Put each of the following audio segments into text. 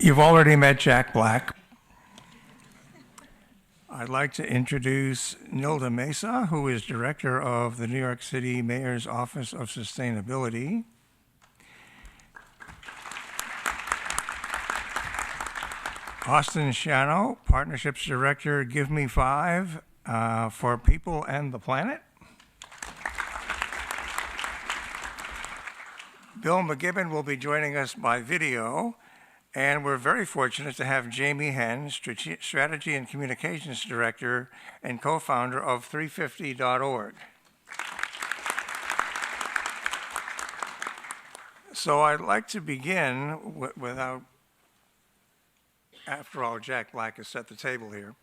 You've already met Jack Black. I'd like to introduce Nilda Mesa, who is Director of the New York City Mayor's Office of Sustainability. Austin Shano, Partnerships Director, Give Me Five for People and the Planet. Bill McGibbon will be joining us by video. And we're very fortunate to have Jamie Henn, Strategy and Communications Director and co-founder of 350.org. So I'd like to begin without, after all, Jack Black has set the table here,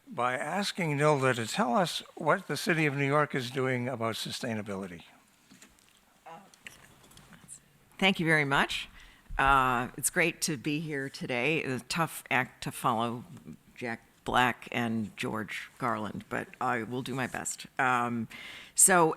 by asking Nilda to tell us what the City of New York is doing about sustainability. Thank you very much. It's great to be here today. It's a tough act to follow Jack Black and George Garland, but I will do my best. So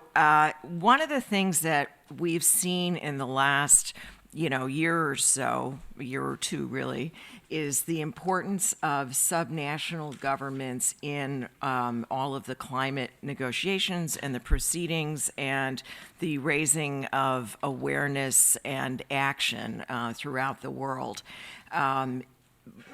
one of the things that we've seen in the last year or so, a year or two really, is the importance of subnational governments in all of the climate negotiations and the proceedings and the raising of awareness and action throughout the world.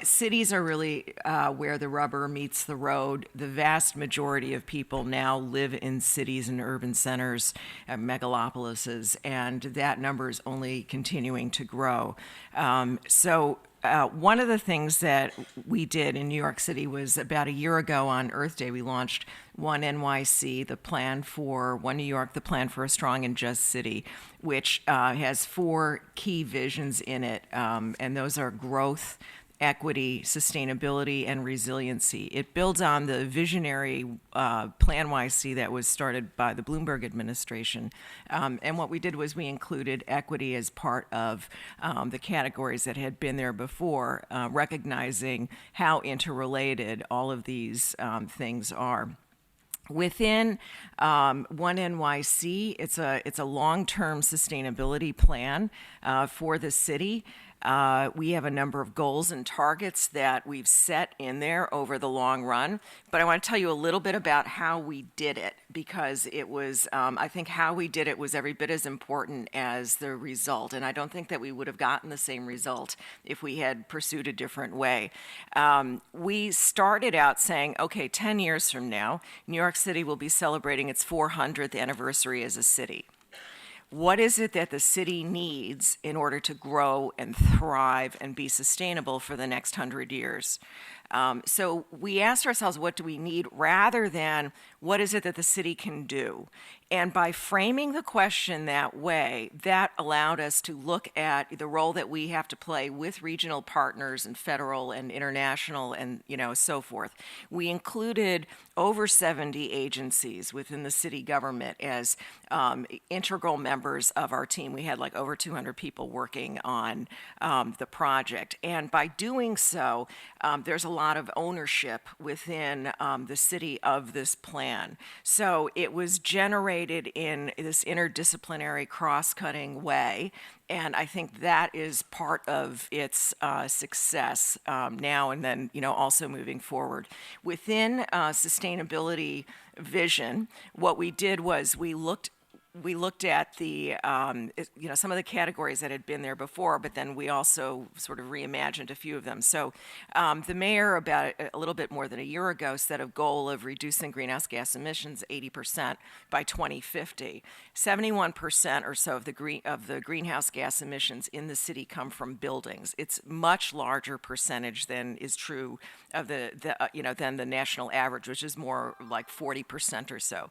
Cities are really where the rubber meets the road. The vast majority of people now live in cities and urban centers, megalopolises, and that number is only continuing to grow. One of the things that we did in New York City was about a year ago on Earth Day, we launched One NYC, the plan for One New York, the plan for a strong and just city, which has 4 key visions in it, and those are growth, equity, sustainability, and resiliency. It builds on the visionary Plan YC that was started by the Bloomberg administration. And what we did was we included equity as part of the categories that had been there before, recognizing how interrelated all of these things are. Within One NYC, it's a long-term sustainability plan for the city. We have a number of goals and targets that we've set in there over the long run, but I want to tell you a little bit about how we did it, because it was, I think how we did it was every bit as important as the result, and I don't think that we would have gotten the same result if we had pursued a different way. We started out saying, okay, 10 years from now, New York City will be celebrating its 400th anniversary as a city. What is it that the city needs in order to grow and thrive and be sustainable for the next 100 years? So we asked ourselves, what do we need, rather than what is it that the city can do? And by framing the question that way, that allowed us to look at the role that we have to play with regional partners and federal and international and so forth. We included over 70 agencies within the city government as integral members of our team. We had like over 200 people working on the project. And by doing so, there's a lot of ownership within the city of this plan. So it was generated in this interdisciplinary, cross-cutting way, and I think that is part of its success now and then, also moving forward. Within sustainability vision, what we did was we looked at the, some of the categories that had been there before, but then we also sort of reimagined a few of them. So the mayor, about a little bit more than a year ago, set a goal of reducing greenhouse gas emissions 80% by 2050. 71% or so of the greenhouse gas emissions in the city come from buildings. It's much larger percentage than is true of than the national average, which is more like 40% or so.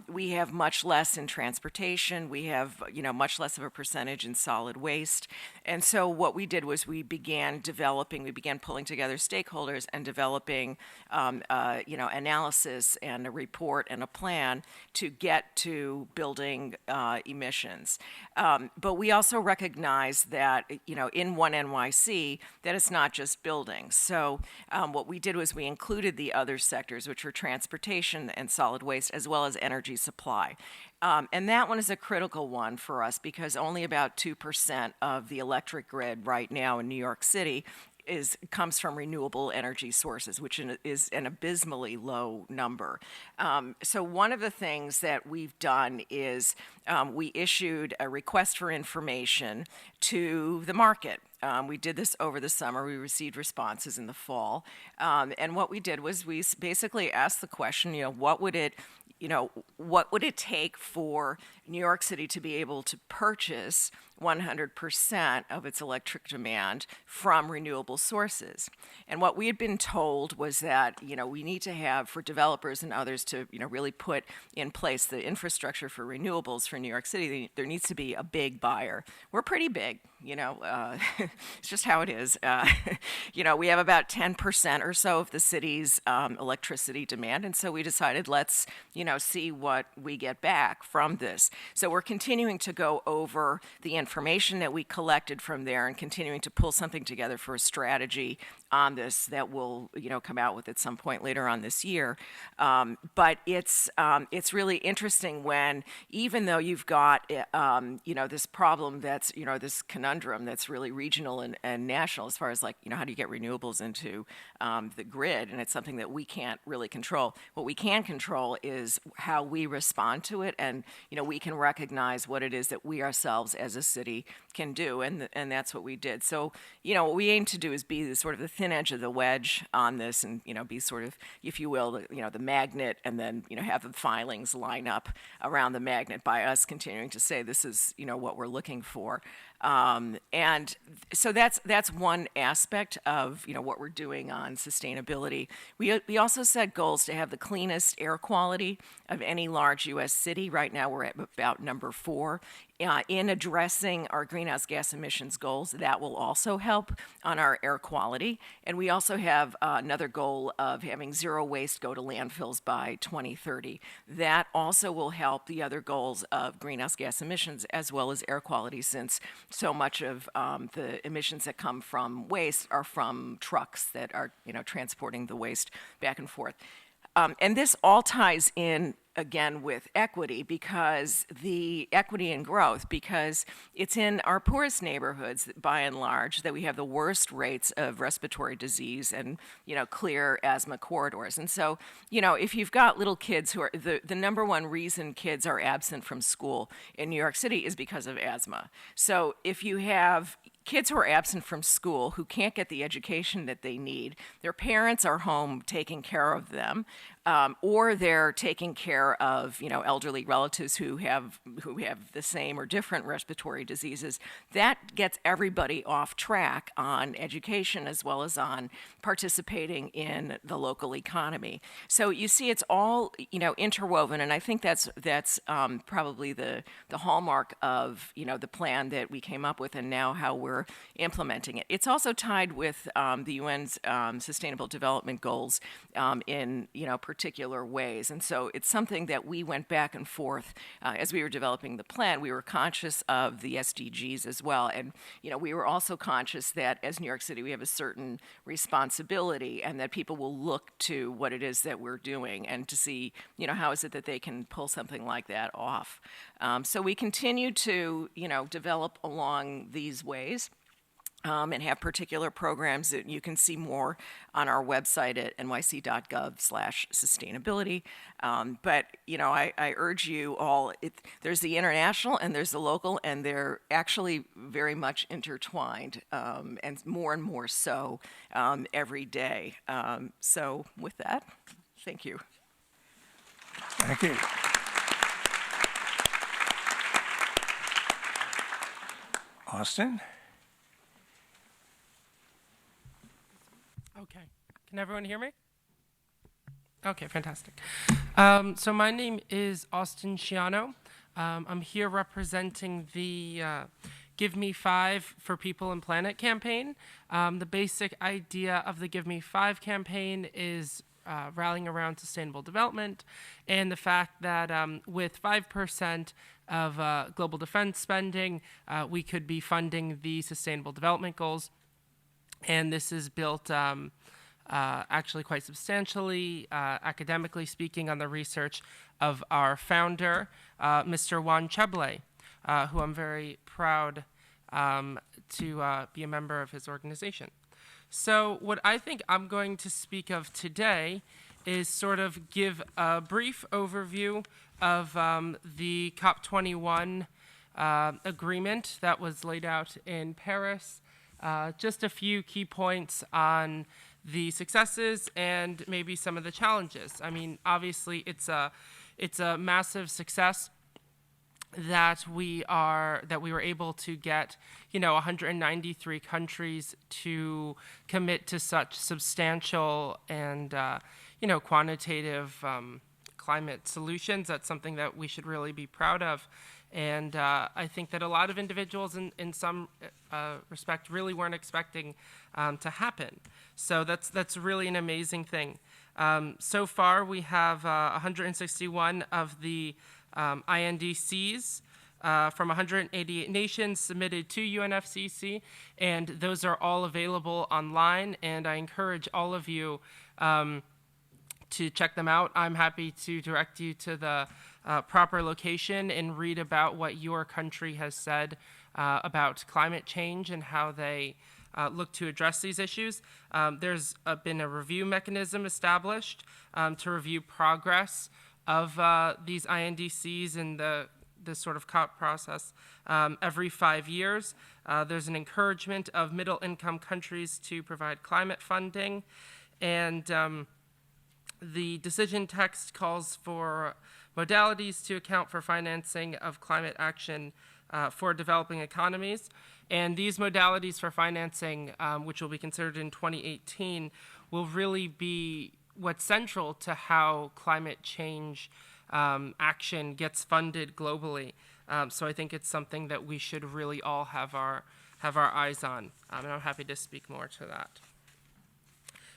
We have much less in transportation. We have, much less of a percentage in solid waste. And so what we did was we began pulling together stakeholders and developing, analysis and a report and a plan to get to building emissions. But we also recognize that, in One NYC, that it's not just buildings. So what we did was we included the other sectors, which were transportation and solid waste, as well as energy supply. And that one is a critical one for us because only about 2% of the electric grid right now in New York City comes from renewable energy sources, which is an abysmally low number. So one of the things that we've done is we issued a request for information to the market. We did this over the summer. We received responses in the fall. And what we did was we basically asked the question, what would it take for New York City to be able to purchase 100% of its electric demand from renewable sources? And what we had been told was that, we need to have, for developers and others to, really put in place the infrastructure for renewables for New York City, there needs to be a big buyer. We're pretty big, it's just how it is. We have about 10% or so of the city's electricity demand, and so we decided let's, see what we get back from this. So we're continuing to go over the information that we collected from there and continuing to pull something together for a strategy on this that we'll, come out with at some point later on this year. But it's really interesting when, even though you've got, this problem that's, this conundrum that's really regional and national as far as how do you get renewables into the grid, and it's something that we can't really control. What we can control is how we respond to it, and, we can recognize what it is that we ourselves as a city can do, and that's what we did. So, what we aim to do is be sort of the thin edge of the wedge on this, and be sort of, if you will, the magnet, and then have the filings line up around the magnet by us continuing to say this is what we're looking for. And so that's one aspect of what we're doing on sustainability. We also set goals to have the cleanest air quality of any large U.S. city. Right now we're at about number 4. In addressing our greenhouse gas emissions goals, that will also help on our air quality. And we also have another goal of having zero waste go to landfills by 2030. That also will help the other goals of greenhouse gas emissions as well as air quality, since so much of the emissions that come from waste are from trucks that are transporting the waste back and forth. And this all ties in, again, with equity, because the equity and growth, because it's in our poorest neighborhoods, by and large, that we have the worst rates of respiratory disease and, clear asthma corridors. And so, if you've got little kids who are, the number one reason kids are absent from school in New York City is because of asthma. So if you have kids who are absent from school who can't get the education that they need, their parents are home taking care of them, or they're taking care of elderly relatives who have the same or different respiratory diseases. That gets everybody off track on education as well as on participating in the local economy. So you see, it's all interwoven, and I think that's probably the hallmark of the plan that we came up with, and now how we're implementing it. It's also tied with the UN's Sustainable Development Goals in particular ways, and so it's something that we went back and forth as we were developing the plan. We were conscious of the SDGs as well, and we were also conscious that as New York City we have a certain responsibility, and that people will look to what it is that we're doing and to see how is it that they can pull something like that off. So we continue to develop along these ways. And have particular programs that you can see more on our website at nyc.gov/sustainability. But, I urge you all, there's the international and there's the local, and they're actually very much intertwined, and more so every day. So with that, thank you. Thank you. Austin? Okay. Can everyone hear me? Okay, fantastic. So my name is Austin Ciano. I'm here representing the Give Me 5 for People and Planet campaign. The basic idea of the Give Me 5 campaign is rallying around sustainable development and the fact that with 5% of global defense spending, we could be funding the Sustainable Development Goals. And this is built actually quite substantially, academically speaking, on the research of our founder, Mr. Juan Cheble, who I'm very proud to be a member of his organization. So what I think I'm going to speak of today is sort of give a brief overview of the COP21 agreement that was laid out in Paris, just a few key points on the successes and maybe some of the challenges. I mean, obviously, it's a massive success that we were able to get, 193 countries to commit to such substantial and quantitative climate solutions. That's something that we should really be proud of. And I think that a lot of individuals in some respect really weren't expecting to happen. So that's really an amazing thing. So far, we have 161 of the INDCs from 188 nations submitted to UNFCCC, and those are all available online, and I encourage all of you to check them out. I'm happy to direct you to the proper location and read about what your country has said about climate change and how they look to address these issues. There's been a review mechanism established to review progress of these INDCs and the sort of COP process every 5 years. There's an encouragement of middle-income countries to provide climate funding, and the decision text calls for modalities to account for financing of climate action for developing economies. And these modalities for financing, which will be considered in 2018, will really be what's central to how climate change action gets funded globally. So I think it's something that we should really all have our eyes on. And I'm happy to speak more to that.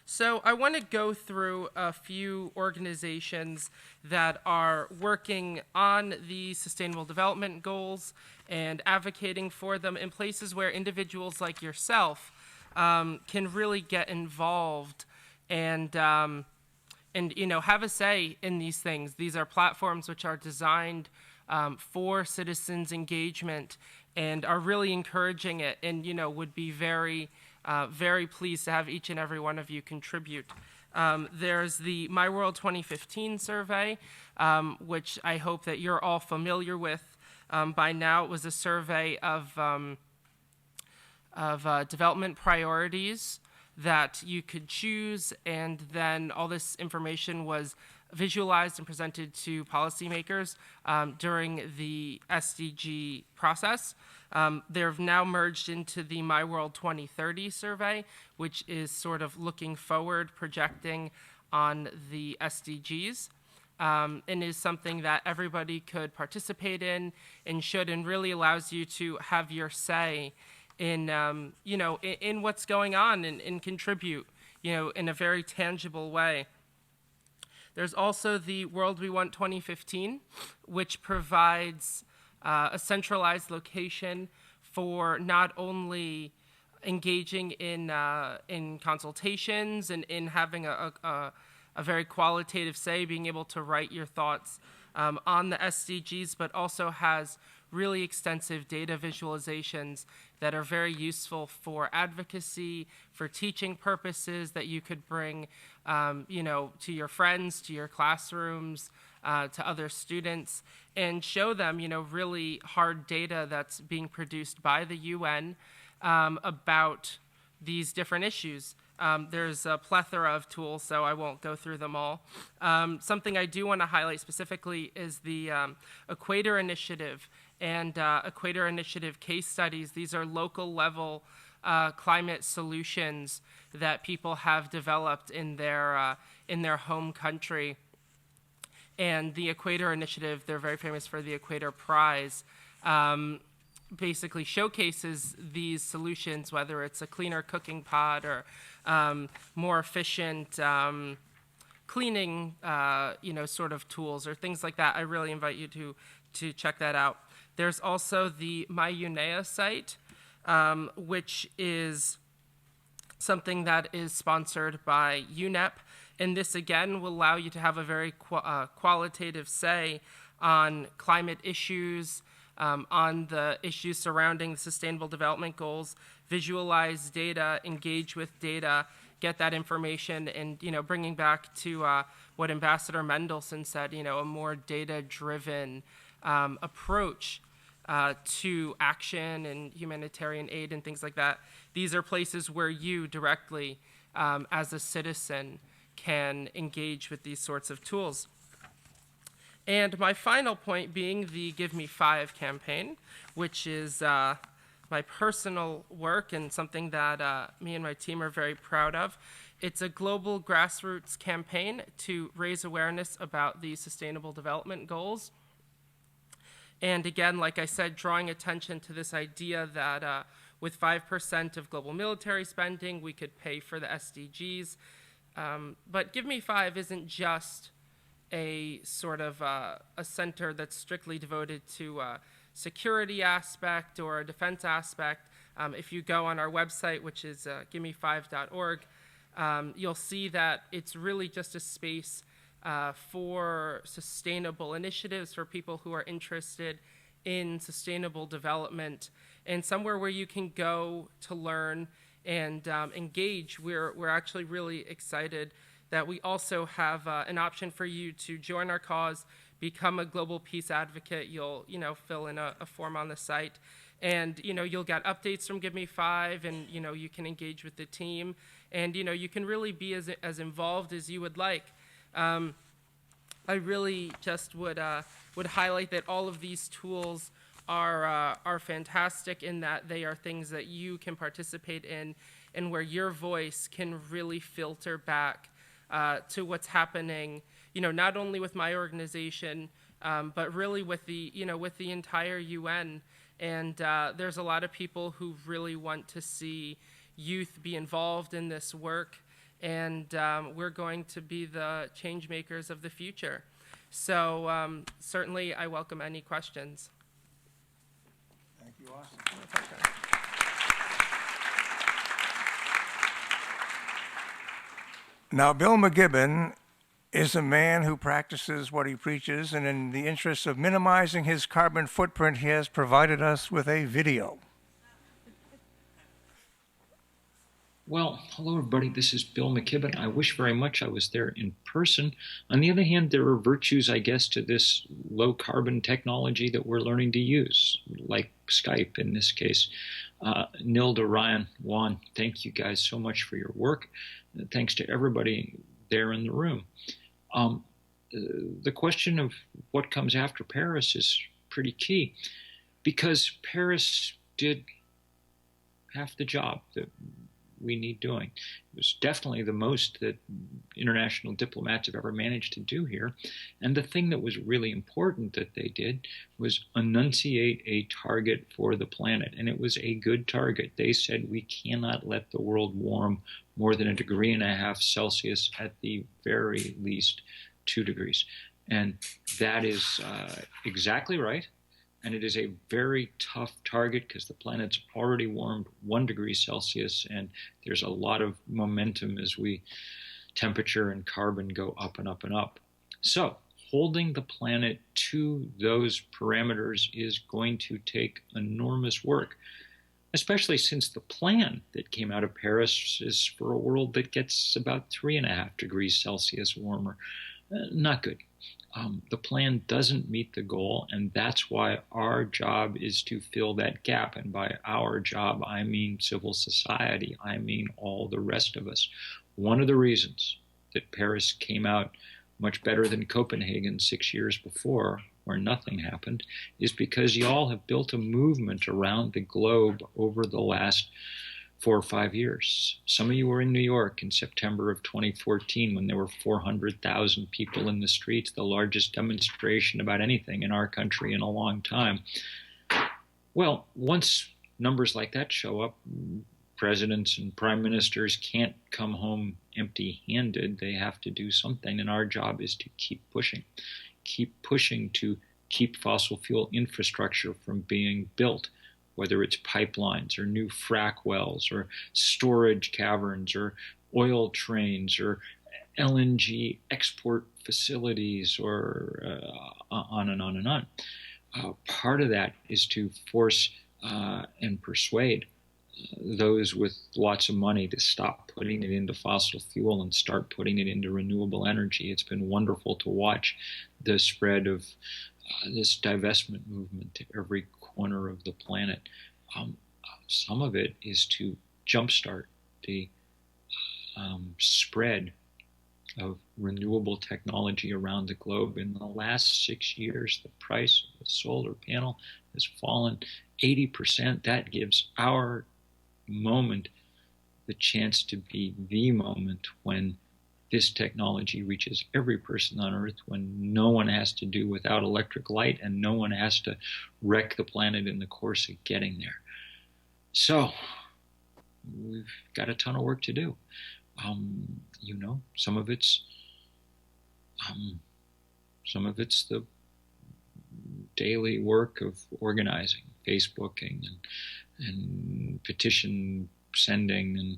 So I want to go through a few organizations that are working on the Sustainable Development Goals and advocating for them in places where individuals like yourself can really get involved and have a say in these things. These are platforms which are designed for citizens' engagement and are really encouraging it, and would be very pleased to have each and every one of you contribute. There's the My World 2015 survey, which I hope that you're all familiar with by now. It was a survey of development priorities that you could choose, and then all this information was visualized and presented to policymakers during the SDG process. They're now merged into the My World 2030 survey, which is sort of looking forward, projecting on the SDGs, and is something that everybody could participate in and should, and really allows you to have your say in in what's going on and contribute in a very tangible way. There's also the World We Want 2015, which provides a centralized location for not only engaging in consultations and in having a very qualitative say, being able to write your thoughts on the SDGs, but also has really extensive data visualizations that are very useful for advocacy, for teaching purposes that you could bring, to your friends, to your classrooms, to other students, and show them, really hard data that's being produced by the UN about these different issues. There's a plethora of tools, so I won't go through them all. Something I do want to highlight specifically is the Equator Initiative and Equator Initiative case studies. These are local level climate solutions that people have developed in their home country. And the Equator Initiative, they're very famous for the Equator Prize, basically showcases these solutions, whether it's a cleaner cooking pot or more efficient cleaning, sort of tools or things like that. I really invite you to check that out. There's also the MyUNEA site, which is something that is sponsored by UNEP. And this, again, will allow you to have a very qualitative say on climate issues, on the issues surrounding the Sustainable Development Goals, visualize data, engage with data, get that information, and bringing back to what Ambassador Mendelson said, a more data-driven approach to action and humanitarian aid and things like that. These are places where you directly, as a citizen, can engage with these sorts of tools. And my final point being the Give Me 5 campaign, which is my personal work and something that me and my team are very proud of. It's a global grassroots campaign to raise awareness about the Sustainable Development Goals. And again, like I said, drawing attention to this idea that with 5% of global military spending, we could pay for the SDGs. But Give Me 5 isn't just a sort of a center that's strictly devoted to a security aspect or a defense aspect. If you go on our website, which is giveme5.org, you'll see that it's really just a space for sustainable initiatives for people who are interested in sustainable development, and somewhere where you can go to learn and engage. We're actually really excited that we also have an option for you to join our cause, become a global peace advocate. You'll fill in a form on the site, and you'll get updates from Give Me 5, and you can engage with the team, and you can really be as involved as you would like. I really just would highlight that all of these tools are fantastic in that they are things that you can participate in, and where your voice can really filter back to what's happening, not only with my organization, but really with the entire UN. And there's a lot of people who really want to see youth be involved in this work, and we're going to be the change makers of the future. So certainly I welcome any questions. Thank you, Austin. Now, Bill McKibben is a man who practices what he preaches, and in the interest of minimizing his carbon footprint, he has provided us with a video. Well, hello everybody, this is Bill McKibben. I wish very much I was there in person. On the other hand, there are virtues, I guess, to this low carbon technology that we're learning to use, like Skype in this case. Nilda, Ryan, Juan, thank you guys so much for your work. Thanks to everybody there in the room. The question of what comes after Paris is pretty key, because Paris did half the job that we need doing. It was definitely the most that international diplomats have ever managed to do here. And the thing that was really important that they did was enunciate a target for the planet. And it was a good target. They said we cannot let the world warm more than 1.5 degrees Celsius, at the very least 2 degrees. And that is exactly right. And it is a very tough target because the planet's already warmed 1 degree Celsius, and there's a lot of momentum as temperature and carbon go up and up and up. So holding the planet to those parameters is going to take enormous work, especially since the plan that came out of Paris is for a world that gets about 3.5 degrees Celsius warmer. Not good. The plan doesn't meet the goal, and that's why our job is to fill that gap. And by our job, I mean civil society. I mean all the rest of us. One of the reasons that Paris came out much better than Copenhagen 6 years before, where nothing happened, is because y'all have built a movement around the globe over the last 4 or 5 years. Some of you were in New York in September of 2014 when there were 400,000 people in the streets, the largest demonstration about anything in our country in a long time. Well, once numbers like that show up, presidents and prime ministers can't come home empty-handed. They have to do something, and our job is to keep pushing to keep fossil fuel infrastructure from being built. whether it's pipelines or new frack wells or storage caverns or oil trains or LNG export facilities or on and on and on. Part of that is to force and persuade those with lots of money to stop putting it into fossil fuel and start putting it into renewable energy. It's been wonderful to watch the spread of this divestment movement to every corner of the planet. Some of it is to jumpstart the spread of renewable technology around the globe. In the last 6 years, the price of a solar panel has fallen 80%. That gives our moment the chance to be the moment when this technology reaches every person on Earth, when no one has to do without electric light and no one has to wreck the planet in the course of getting there. So we've got a ton of work to do. Some of it's the daily work of organizing, Facebooking, and petition sending and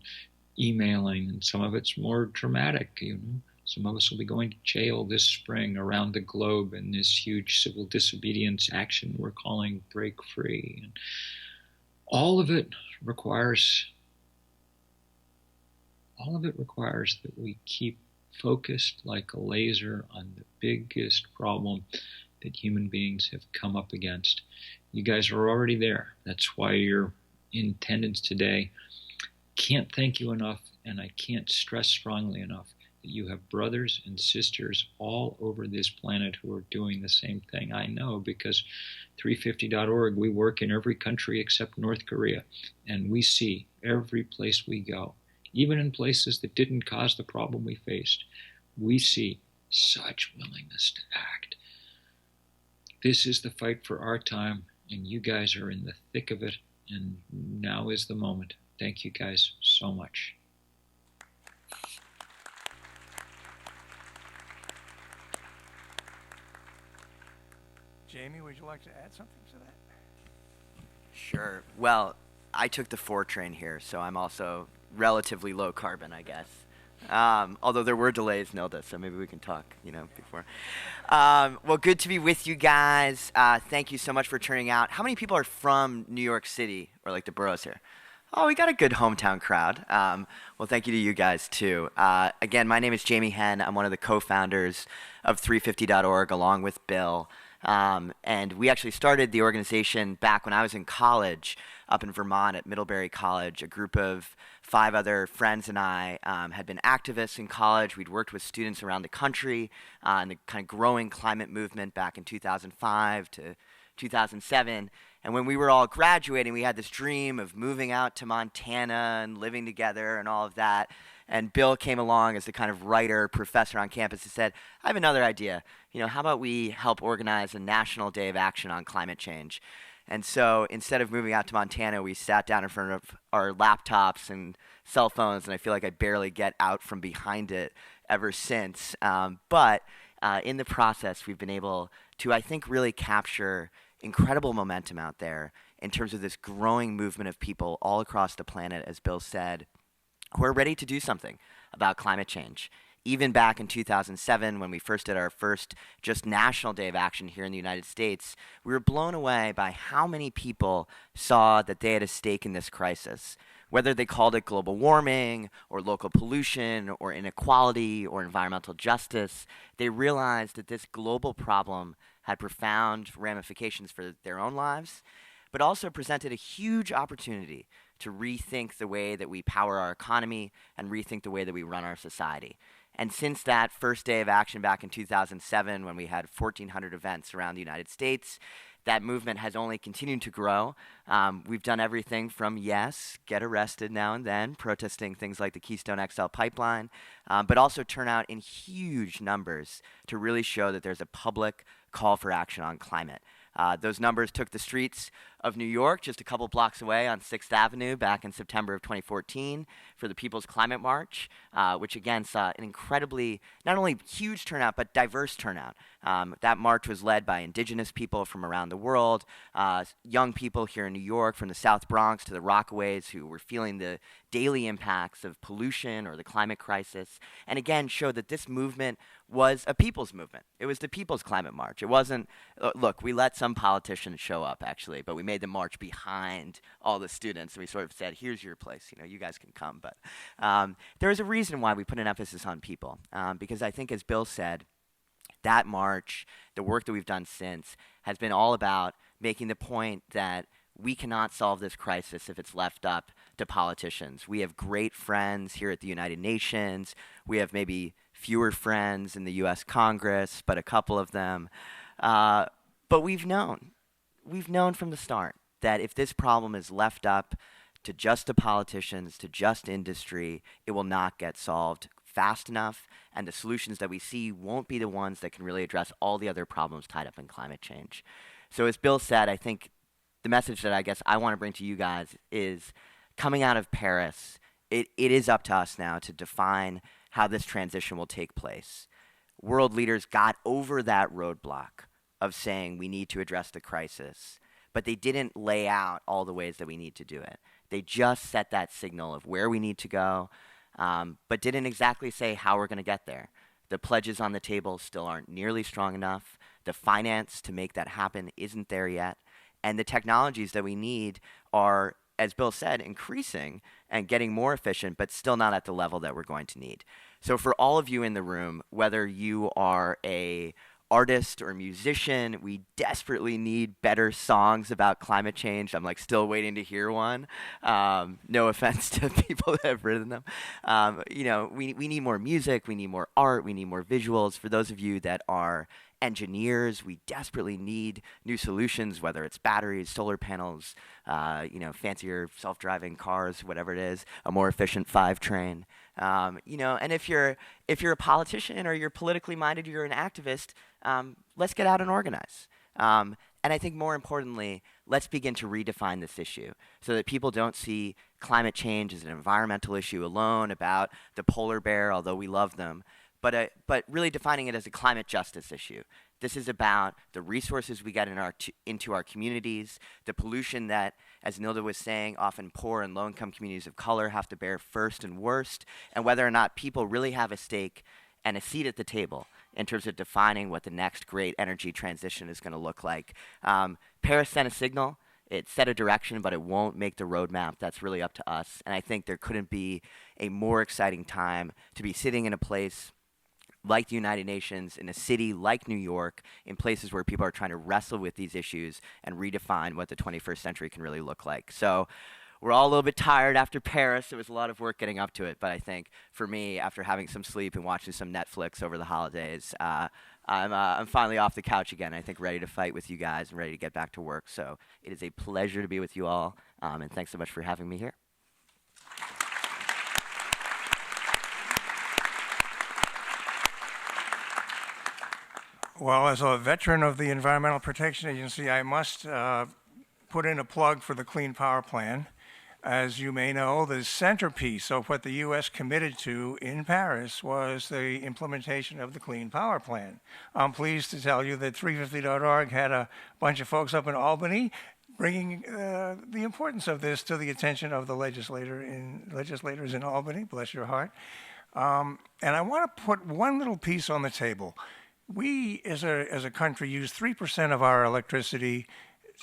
emailing, and some of it's more dramatic. Some of us will be going to jail this spring around the globe in this huge civil disobedience action we're calling Break Free. And all of it requires that we keep focused like a laser on the biggest problem that human beings have come up against. You guys are already there. That's why you're in attendance today. Can't thank you enough, and I can't stress strongly enough that you have brothers and sisters all over this planet who are doing the same thing. I know because 350.org, we work in every country except North Korea, and we see every place we go, even in places that didn't cause the problem we faced, we see such willingness to act. This is the fight for our time, and you guys are in the thick of it, and now is the moment. Thank you guys so much. Jamie, would you like to add something to that? Sure. Well, I took the 4 train here, so I'm also relatively low carbon, I guess. Although there were delays, Nilda, so maybe we can talk, before. Well, good to be with you guys. Thank you so much for turning out. How many people are from New York City or like the boroughs here? Oh, we got a good hometown crowd. Well, thank you to you guys, too. Again, my name is Jamie Henn. I'm one of the co-founders of 350.org along with Bill. And we actually started the organization back when I was in college up in Vermont at Middlebury College. A group of 5 other friends and I had been activists in college. We'd worked with students around the country in the kind of growing climate movement back in 2005 to 2007. And when we were all graduating, we had this dream of moving out to Montana and living together and all of that. And Bill came along as the kind of writer, professor on campus and said, I have another idea. How about we help organize a national day of action on climate change? And so instead of moving out to Montana, we sat down in front of our laptops and cell phones, and I feel like I barely get out from behind it ever since. But in the process, we've been able to, I think, really capture incredible momentum out there in terms of this growing movement of people all across the planet, as Bill said, who are ready to do something about climate change. Even back in 2007, when we first did our first just national day of action here in the United States, we were blown away by how many people saw that they had a stake in this crisis. Whether they called it global warming or local pollution or inequality or environmental justice, they realized that this global problem had profound ramifications for their own lives, but also presented a huge opportunity to rethink the way that we power our economy and rethink the way that we run our society. And since that first day of action back in 2007, when we had 1,400 events around the United States, that movement has only continued to grow. We've done everything from, yes, get arrested now and then, protesting things like the Keystone XL pipeline, but also turn out in huge numbers to really show that there's a public call for action on climate. Those numbers took the streets of New York, just a couple blocks away on 6th Avenue back in September of 2014 for the People's Climate March, which again saw an incredibly, not only huge turnout, but diverse turnout. That march was led by indigenous people from around the world, young people here in New York, from the South Bronx to the Rockaways, who were feeling the daily impacts of pollution or the climate crisis, and again showed that this movement was a people's movement. It was the People's Climate March. It wasn't, look, we let some politicians show up, actually, but we made the march behind all the students, and we sort of said, here's your place, you guys can come. But there is a reason why we put an emphasis on people, because I think, as Bill said, that march, the work that we've done since, has been all about making the point that we cannot solve this crisis if it's left up to politicians. We have great friends here at the United Nations. We have maybe fewer friends in the U.S. Congress, but a couple of them. But we've known from the start that if this problem is left up to just the politicians, to just industry, it will not get solved fast enough, and the solutions that we see won't be the ones that can really address all the other problems tied up in climate change. So as Bill said, I think the message that I guess I want to bring to you guys is, coming out of Paris, it is up to us now to define how this transition will take place. World leaders got over that roadblock of saying we need to address the crisis, but they didn't lay out all the ways that we need to do it. They just set that signal of where we need to go, but didn't exactly say how we're going to get there. The pledges on the table still aren't nearly strong enough. The finance to make that happen isn't there yet. And the technologies that we need are, as Bill said, increasing and getting more efficient, but still not at the level that we're going to need. So for all of you in the room, whether you are a artist or musician, we desperately need better songs about climate change. I'm still waiting to hear one. No offense to people that have written them. We need more music, we need more art, we need more visuals. For those of you that are engineers, we desperately need new solutions, whether it's batteries, solar panels, fancier self-driving cars, whatever it is, a more efficient 5 train. And if you're a politician or you're politically minded, you're an activist, let's get out and organize. And I think more importantly, let's begin to redefine this issue so that people don't see climate change as an environmental issue alone, about the polar bear, although we love them, but really defining it as a climate justice issue. This is about the resources we get into our communities, the pollution that, as Nilda was saying, often poor and low-income communities of color have to bear first and worst, and whether or not people really have a stake and a seat at the table in terms of defining what the next great energy transition is going to look like. Paris sent a signal. It set a direction, but it won't make the roadmap. That's really up to us. And I think there couldn't be a more exciting time to be sitting in a place like the United Nations, in a city like New York, in places where people are trying to wrestle with these issues and redefine what the 21st century can really look like. So we're all a little bit tired after Paris. It was a lot of work getting up to it, but I think for me, after having some sleep and watching some Netflix over the holidays, I'm finally off the couch again, I think ready to fight with you guys and ready to get back to work. So it is a pleasure to be with you all, and thanks so much for having me here. Well, as a veteran of the Environmental Protection Agency, I must put in a plug for the Clean Power Plan. As you may know, the centerpiece of what the U.S. committed to in Paris was the implementation of the Clean Power Plan. I'm pleased to tell you that 350.org had a bunch of folks up in Albany bringing the importance of this to the attention of the legislators in Albany, bless your heart. And I want to put one little piece on the table. We, as a country, use 3% of our electricity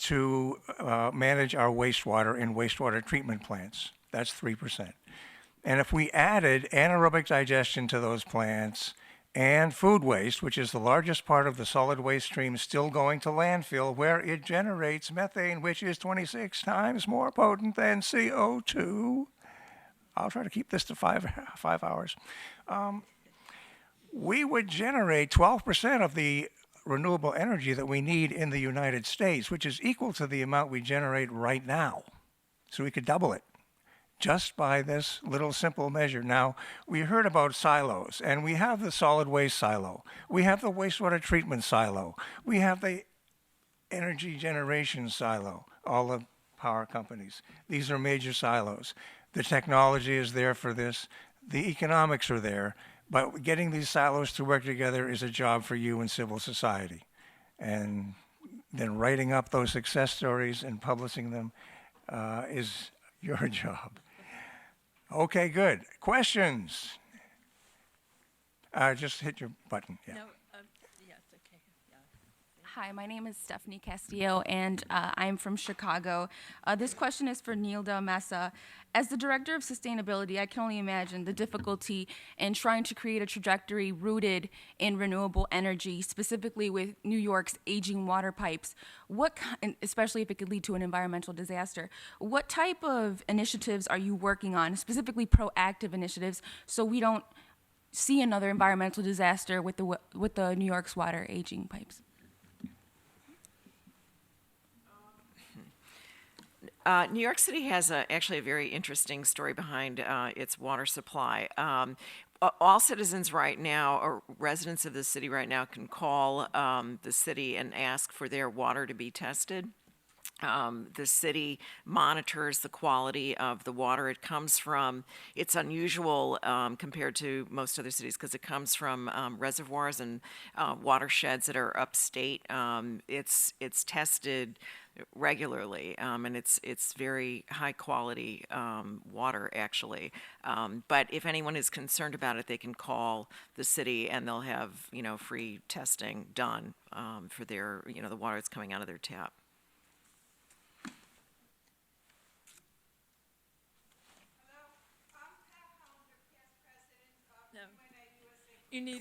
to manage our wastewater in wastewater treatment plants. That's 3%. And if we added anaerobic digestion to those plants and food waste, which is the largest part of the solid waste stream still going to landfill, where it generates methane, which is 26 times more potent than CO2. I'll try to keep this to five hours. We would generate 12% of the renewable energy that we need in the United States, which is equal to the amount we generate right now. So we could double it just by this little simple measure. Now, we heard about silos, and we have the solid waste silo. We have the wastewater treatment silo. We have the energy generation silo, all the power companies. These are major silos. The technology is there for this. The economics are there. But getting these silos to work together is a job for you in civil society. And then writing up those success stories and publishing them is your job. Okay, good. Questions? Just hit your button. Yeah. Hi, my name is Stephanie Castillo, and I'm from Chicago. This question is for Nilda Mesa. As the Director of Sustainability, I can only imagine the difficulty in trying to create a trajectory rooted in renewable energy, specifically with New York's aging water pipes. Especially if it could lead to an environmental disaster, what type of initiatives are you working on, specifically proactive initiatives, so we don't see another environmental disaster with the New York's water aging pipes? New York City has actually a very interesting story behind its water supply. All citizens right now, or residents of the city right now, can call the city and ask for their water to be tested. The city monitors the quality of the water it comes from. It's unusual compared to most other cities because it comes from reservoirs and watersheds that are upstate. It's tested regularly, and it's very high quality water actually. But if anyone is concerned about it, they can call the city and they'll have free testing done for their the water that's coming out of their tap.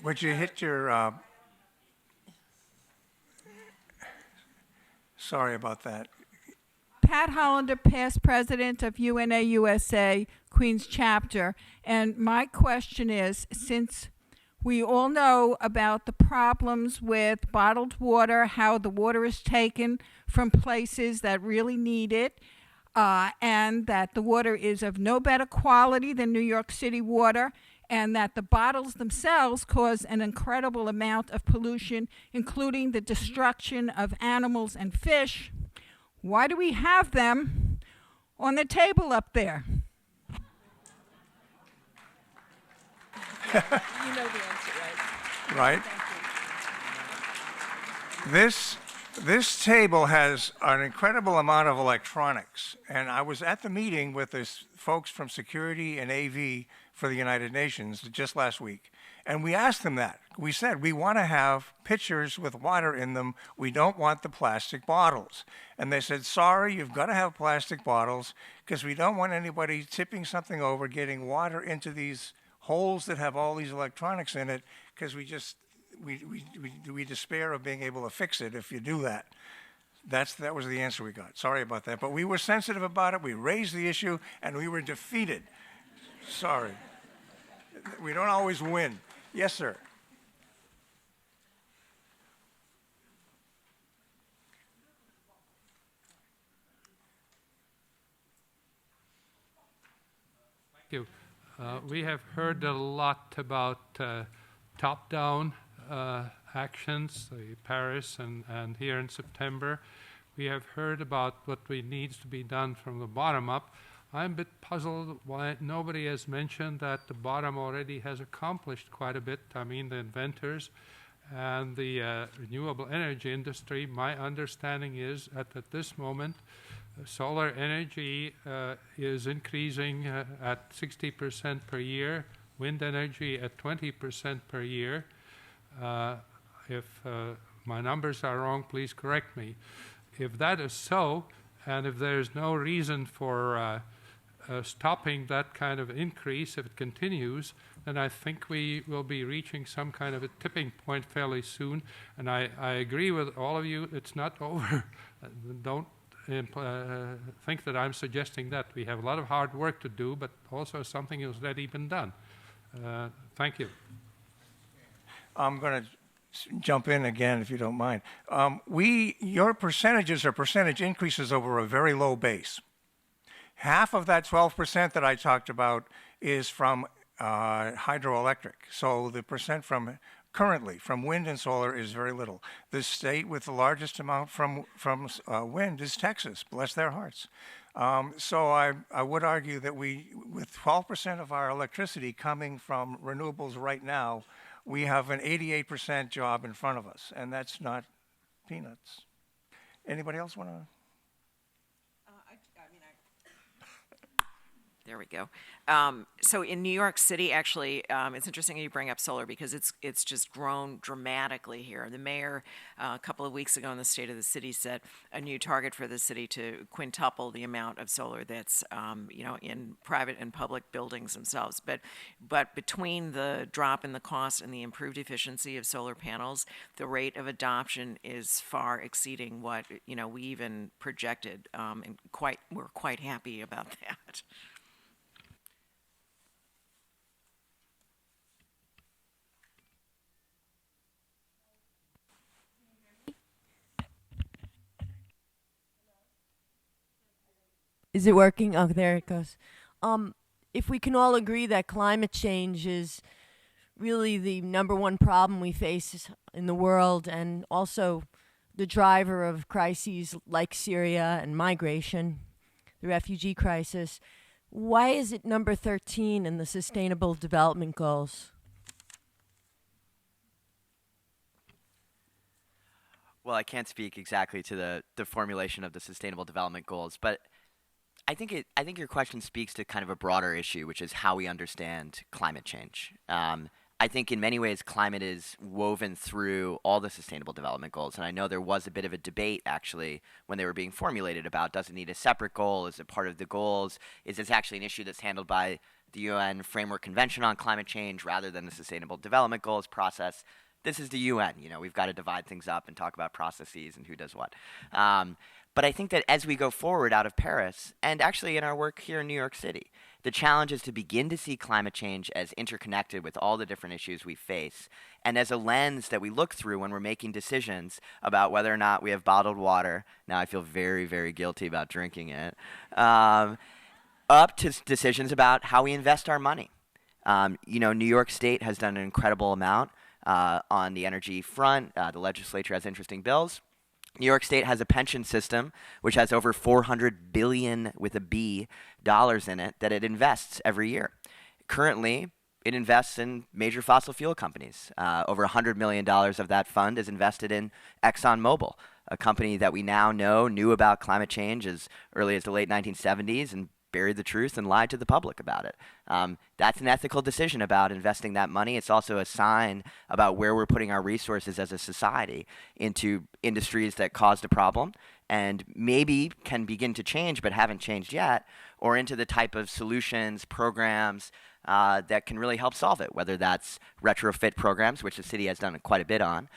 Would you hit your, sorry about that. Pat Hollander, past president of UNA USA, Queens chapter. And my question is, since we all know about the problems with bottled water, how the water is taken from places that really need it, and that the water is of no better quality than New York City water, and that the bottles themselves cause an incredible amount of pollution, including the destruction of animals and fish, why do we have them on the table up there? You know the answer, right? Right? This table has an incredible amount of electronics, and I was at the meeting with the folks from security and AV for the United Nations just last week, and we asked them that. We said, we want to have pitchers with water in them. We don't want the plastic bottles. And they said, sorry, you've got to have plastic bottles because we don't want anybody tipping something over, getting water into these holes that have all these electronics in it, because we despair of being able to fix it if you do that. That was the answer we got. Sorry about that. But we were sensitive about it. We raised the issue, and we were defeated. Sorry. We don't always win. Yes, sir. Thank you. We have heard a lot about top-down actions, Paris and here in September. We have heard about what needs to be done from the bottom up. I'm a bit puzzled why nobody has mentioned that the bottom already has accomplished quite a bit. I mean, the inventors and the renewable energy industry. My understanding is that at this moment, solar energy is increasing at 60% per year, wind energy at 20% per year. If my numbers are wrong, please correct me. If that is so, and if there's no reason for stopping that kind of increase, if it continues, then I think we will be reaching some kind of a tipping point fairly soon. And I agree with all of you, it's not over. Don't think that I'm suggesting that. We have a lot of hard work to do, but also something has already been done. Thank you. I'm going to jump in again, if you don't mind. Your percentages are percentage increases over a very low base. Half of that 12% that I talked about is from hydroelectric. So the percent from currently from wind and solar is very little. The state with the largest amount from wind is Texas, bless their hearts. So I would argue that with 12% of our electricity coming from renewables right now, we have an 88% job in front of us, and that's not peanuts. Anybody else want to? There we go. So in New York City, actually, it's interesting you bring up solar because it's just grown dramatically here. The mayor, a couple of weeks ago in the State of the City, set a new target for the city to quintuple the amount of solar that's in private and public buildings themselves. But between the drop in the cost and the improved efficiency of solar panels, the rate of adoption is far exceeding what we even projected, and we're quite happy about that. Is it working? Oh, there it goes. If we can all agree that climate change is really the number one problem we face in the world and also the driver of crises like Syria and migration, the refugee crisis, why is it number 13 in the Sustainable Development Goals? Well, I can't speak exactly to the formulation of the Sustainable Development Goals, but I think your question speaks to kind of a broader issue, which is how we understand climate change. I think in many ways climate is woven through all the Sustainable Development Goals, and I know there was a bit of a debate actually when they were being formulated about does it need a separate goal, is it part of the goals, is this actually an issue that's handled by the UN Framework Convention on Climate Change rather than the Sustainable Development Goals process. This is the UN, we've got to divide things up and talk about processes and who does what. But I think that as we go forward out of Paris, and actually in our work here in New York City, the challenge is to begin to see climate change as interconnected with all the different issues we face, and as a lens that we look through when we're making decisions about whether or not we have bottled water. Now I feel very, very guilty about drinking it. Up to decisions about how we invest our money. New York State has done an incredible amount on the energy front. The legislature has interesting bills. New York State has a pension system which has over $400 billion with a B dollars in it that it invests every year. Currently, it invests in major fossil fuel companies. Over $100 million of that fund is invested in ExxonMobil, a company that we now know knew about climate change as early as the late 1970s and buried the truth and lied to the public about it. That's an ethical decision about investing that money. It's also a sign about where we're putting our resources as a society into industries that caused a problem and maybe can begin to change but haven't changed yet, or into the type of solutions, programs that can really help solve it, whether that's retrofit programs, which the city has done quite a bit on,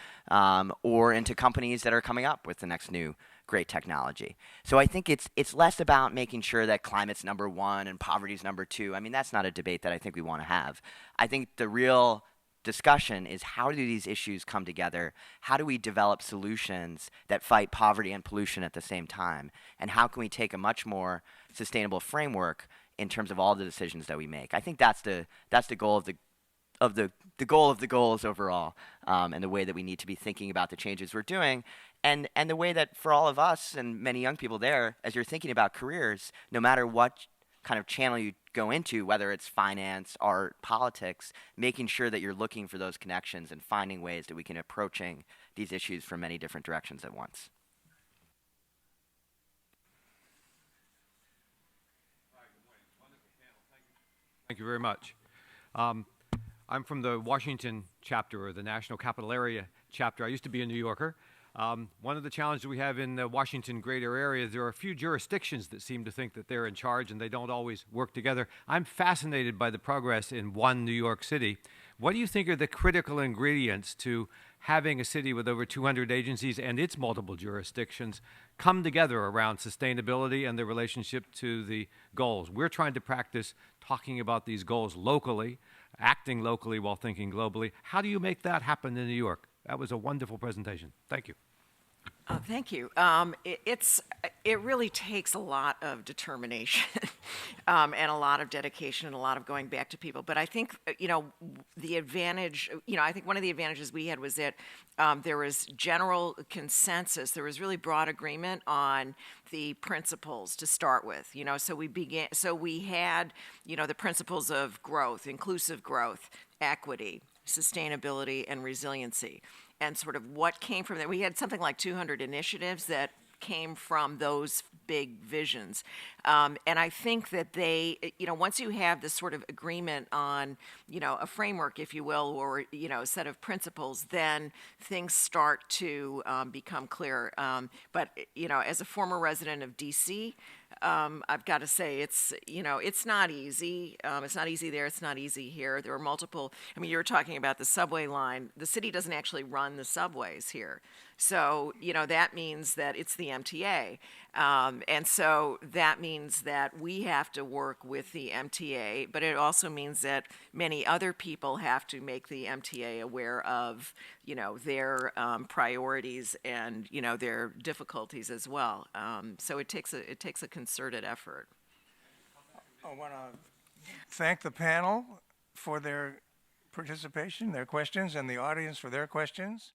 or into companies that are coming up with the next new great technology. So I think it's less about making sure that climate's number one and poverty's number two. I mean, that's not a debate that I think we want to have. I think the real discussion is how do these issues come together? How do we develop solutions that fight poverty and pollution at the same time? And how can we take a much more sustainable framework in terms of all the decisions that we make? I think that's the goal of the goal of the goals overall, and the way that we need to be thinking about the changes we're doing. And the way that for all of us and many young people there, as you're thinking about careers, no matter what kind of channel you go into, whether it's finance, art, politics, making sure that you're looking for those connections and finding ways that we can approaching these issues from many different directions at once. Thank you very much. I'm from the Washington chapter, or the National Capital Area chapter. I used to be a New Yorker. One of the challenges we have in the Washington greater area is there are a few jurisdictions that seem to think that they're in charge and they don't always work together. I'm fascinated by the progress in one New York City. What do you think are the critical ingredients to having a city with over 200 agencies and its multiple jurisdictions come together around sustainability and the relationship to the goals? We're trying to practice talking about these goals locally, acting locally while thinking globally. How do you make that happen in New York? That was a wonderful presentation. Thank you. Thank you. It really takes a lot of determination and a lot of dedication and a lot of going back to people. But I think the advantage. I think one of the advantages we had was that there was general consensus. There was really broad agreement on the principles to start with. So we began. So we had the principles of growth, inclusive growth, equity, sustainability, and resiliency. And sort of what came from there. We had something like 200 initiatives that came from those big visions. And I think that once you have this sort of agreement on, a framework, if you will, or, a set of principles, then things start to become clear. But as a former resident of DC, I've got to say it's not easy. It's not easy there. It's not easy here. There are multiple. I mean, you were talking about the subway line. The city doesn't actually run the subways here, so that means that it's the MTA, and so that means that we have to work with the MTA. But it also means that many other people have to make the MTA aware of their priorities and their difficulties as well. So it takes a concerted effort. I want to thank the panel for their participation, their questions, and the audience for their questions.